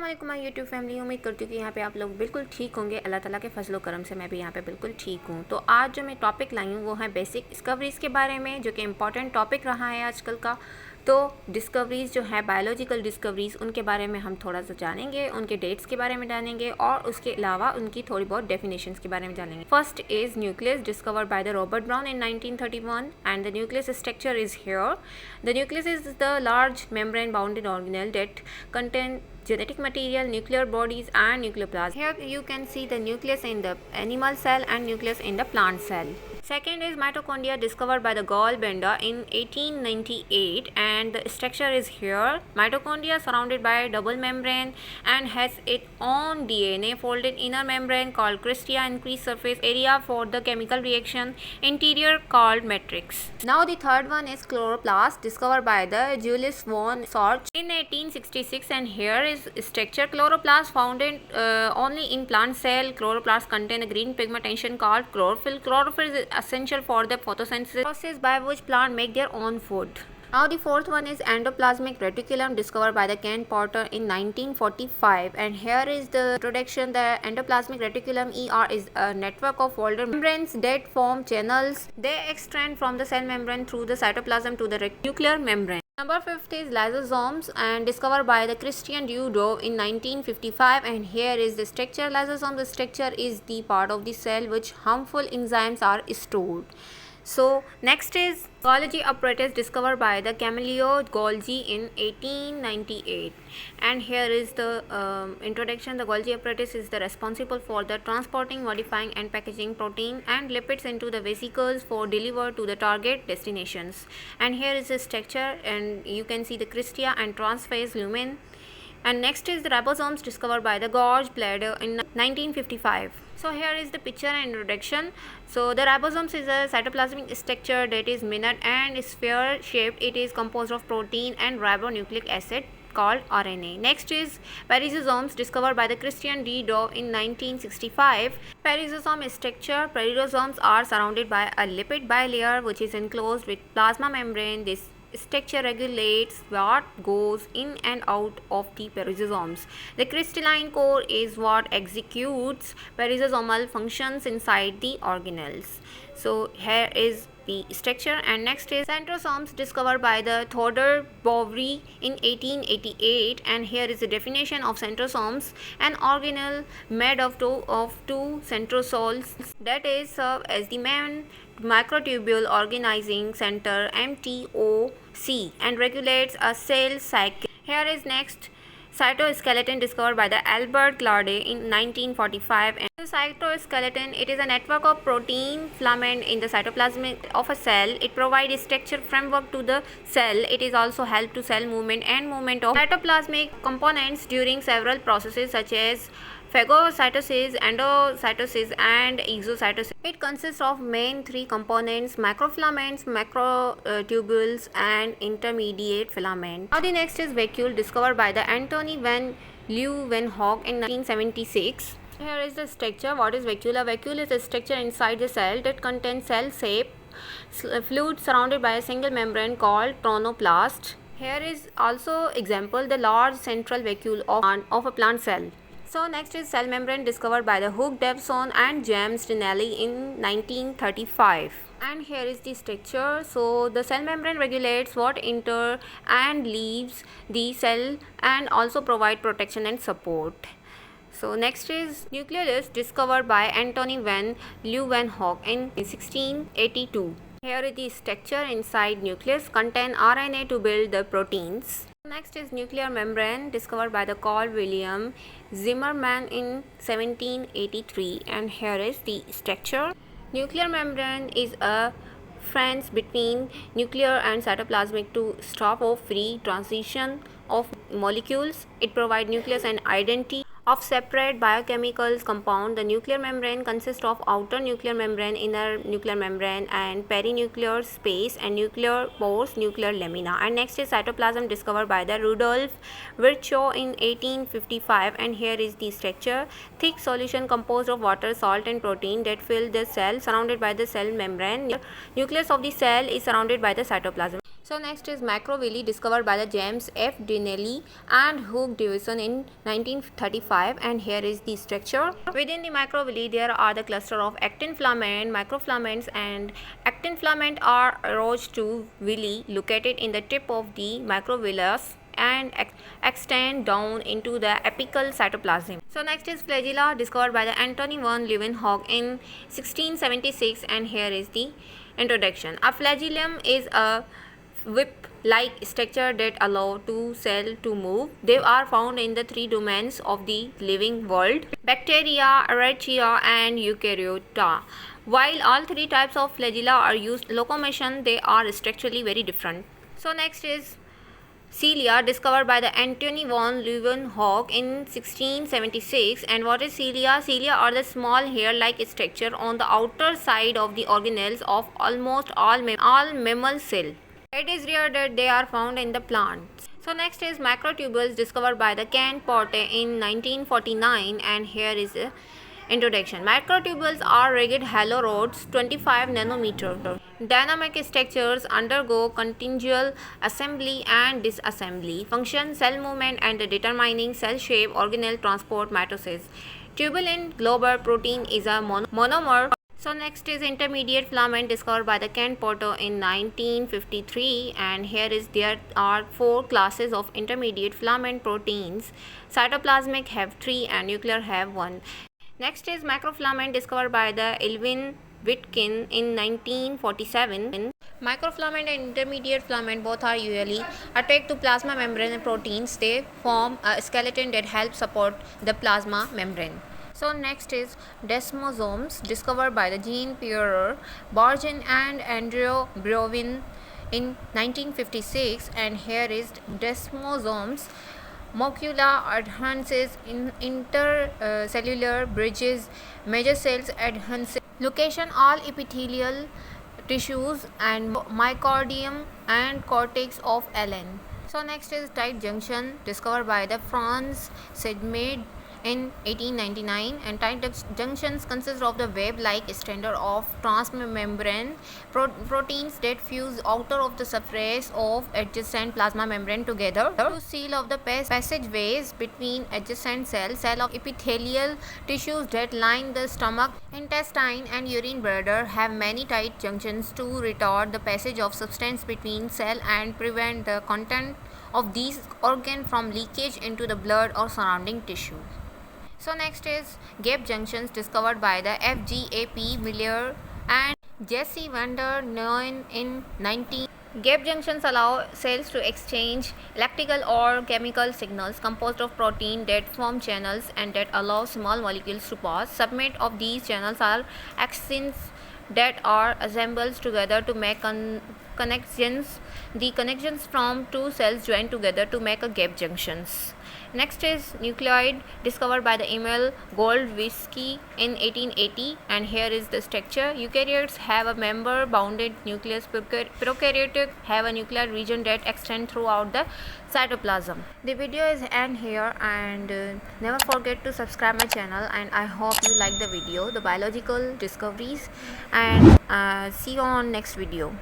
अस्सलाम my YouTube family. उम्मीद करती हूँ कि यहाँ पे आप लोग बिल्कुल ठीक होंगे। अल्लाह ताला के फजलो करम से मैं भी यहाँ पे बिल्कुल ठीक हूँ। तो आज जो मैं टॉपिक लाई हूँ वो है बेसिक डिस्कवरीज़ के बारे में, जो कि इम्पॉर्टेंट टॉपिक रहा है आजकल का। तो डिस्कवरीज़ जो है बायोलॉजिकल डिस्कवरीज़, उनके बारे में हम थोड़ा सा जानेंगे, उनके डेट्स के बारे में जानेंगे और उसके अलावा उनकी थोड़ी बहुत डेफिनेशंस के बारे में जानेंगे। First is nucleus, discovered by the Robert brown in 1931 and the nucleus structure is here. The nucleus is the large membrane bounded organelle that contain genetic material, nuclear bodies and nucleoplasts. Here you can see the nucleus in the animal cell and nucleus in the plant cell. Second is mitochondria, discovered by the Gall Bender in 1898 and the structure is here. Mitochondria surrounded by a double membrane and has its own DNA folded inner membrane called cristia, increased surface area for the chemical reaction, interior called matrix. Now the third one is chloroplast, discovered by the Julius von Sorge in 1866 and here is structure. Chloroplast found only in plant cell. Chloroplast contain a green pigmentation called chlorophyll. Chlorophyll is essential for the photosynthesis process by which plant make their own food. Now the fourth one is endoplasmic reticulum, discovered by the Ken Porter in 1945 and here is the introduction. The endoplasmic reticulum ER is a network of folded membranes that form channels. They extend from the cell membrane through the cytoplasm to the nuclear membrane. Number 5 is lysosomes and discovered by the Christian Dudov in 1955 and here is the structure. Lysosome, the structure is the part of the cell which harmful enzymes are stored. So next is Golgi apparatus, discovered by the Camillo Golgi in 1898 and here is the introduction. The Golgi apparatus is the responsible for the transporting, modifying and packaging protein and lipids into the vesicles for deliver to the target destinations. And here is the structure and you can see the cristia and transphase lumen. And next is the ribosomes, discovered by the George Blader in 1955. So here is the picture and introduction. So the ribosomes is a cytoplasmic structure that is minute and sphere shaped. It is composed of protein and ribonucleic acid called RNA. Next is perisosomes, discovered by the Christian D. Dow in 1965. Perisosome structure. Perisosomes are surrounded by a lipid bilayer which is enclosed with plasma membrane. This structure regulates what goes in and out of the perisosomes. The crystalline core is what executes perisosomal functions inside the organelles. So here is the structure. And next is centrosomes, discovered by the Theodor Boveri in 1888 and here is the definition of centrosomes: an organelle made of two centrosols that is serve as the main microtubule organizing center MTOC and regulates a cell cycle. Here is next cytoskeleton, discovered by the Albert Claude in 1945 and the cytoskeleton, it is a network of protein filament in the cytoplasm of a cell. It provides a structure framework to the cell. It is also help to cell movement and movement of cytoplasmic components during several processes such as phagocytosis, endocytosis and exocytosis. It consists of main three components: microfilaments, macrotubules and intermediate filament. Now the next is vacuole, discovered by the Antony van Leeuwenhoek in 1976. Here is the structure. What is vacuole? A vacuole is a structure inside the cell that contains cell shape fluid surrounded by a single membrane called chronoplast. Here is also example the large central vacuole of a plant cell. So next is cell membrane, discovered by the Hugh Davidson and James Dinelli in 1935. And here is the structure. So the cell membrane regulates what enter and leaves the cell and also provide protection and support. So next is nucleus, discovered by Antony van Leeuwenhoek in 1682. Here is the structure. Inside nucleus contain RNA to build the proteins. Next is nuclear membrane, discovered by the Carl William Zimmermann in 1783 and here is the structure. Nuclear membrane is a fence between nuclear and cytoplasmic to stop or free transition of molecules. It provides nucleus and identity of separate biochemical compound. The nuclear membrane consists of outer nuclear membrane, inner nuclear membrane and perinuclear space and nuclear pores, nuclear lamina. And next is cytoplasm, discovered by the Rudolf Virchow in 1855 and here is the structure. Thick solution composed of water, salt and protein that fill the cell, surrounded by the cell membrane. Nucleus of the cell is surrounded by the cytoplasm. So next is macrovilli, discovered by the James F. Donnelly and Hugh Davison in 1935, and here is the structure. Within the macrovilli there are the cluster of actin filament, microfilaments, and actin filament are arranged to villi located in the tip of the microvillus and extend down into the apical cytoplasm. So next is flagella, discovered by the Anthony van Leeuwenhoek in 1676, and here is the introduction. A flagellum is a whip-like structure that allow to cell to move. They are found in the three domains of the living world: bacteria, archaea, and eukaryota. While all three types of flagella are used locomotion, they are structurally very different. So next is cilia, discovered by the Anthony van Leeuwenhoek in 1676. And what is cilia? Cilia are the small hair-like structure on the outer side of the organelles of almost all mammal cell. It is rare that they are found in the plants. So next is macrotubules, discovered by the Ken Porte in 1949, and here is a introduction. Macrotubules are rigid hollow rods, 25 nanometer. Dynamic structures undergo continual assembly and disassembly, function, cell movement, and determining cell shape, organelle transport, mitosis. Tubulin globule protein is a monomer. So next is intermediate filament, discovered by the Ken Porter in 1953, and there are 4 classes of intermediate filament proteins. Cytoplasmic have 3 and nuclear have 1. Next is macrofilament, discovered by the Elvin Witkin in 1947. Microfilament and intermediate filament both are usually attached to plasma membrane proteins. They form a skeleton that helps support the plasma membrane. So next is desmosomes, discovered by the Jean-Pierre Bourgain and Andrew Brovin in 1956, and here is desmosomes. Macula adhesions in intercellular bridges, major cells adhesions, location all epithelial tissues and myocardium and cortex of Allen. So next is tight junction, discovered by the Franz Seidmade in 1899, and tight junctions consist of the web-like strand of transmembrane proteins that fuse outer of the surface of adjacent plasma membrane together to seal of the passageways between adjacent cell of epithelial tissues that line the stomach, intestine, and urine bladder have many tight junctions to retard the passage of substance between cell and prevent the content of these organs from leakage into the blood or surrounding tissue. So next is gap junctions, discovered by the F.G.A.P. Miller and Jesse van der Nooyen in 19. Gap junctions allow cells to exchange electrical or chemical signals composed of protein that form channels and that allow small molecules to pass. Subset of these channels are axons that are assembled together to make connections. The connections from two cells join together to make a gap junctions. Next is nucleoid, discovered by the Emil Goldwiski in 1880, and here is the structure. Eukaryotes have a member-bounded nucleus. Prokaryotes have a nuclear region that extends throughout the cytoplasm. The video is end here, and never forget to subscribe my channel, and I hope you like the video, the biological discoveries, and see you on next video.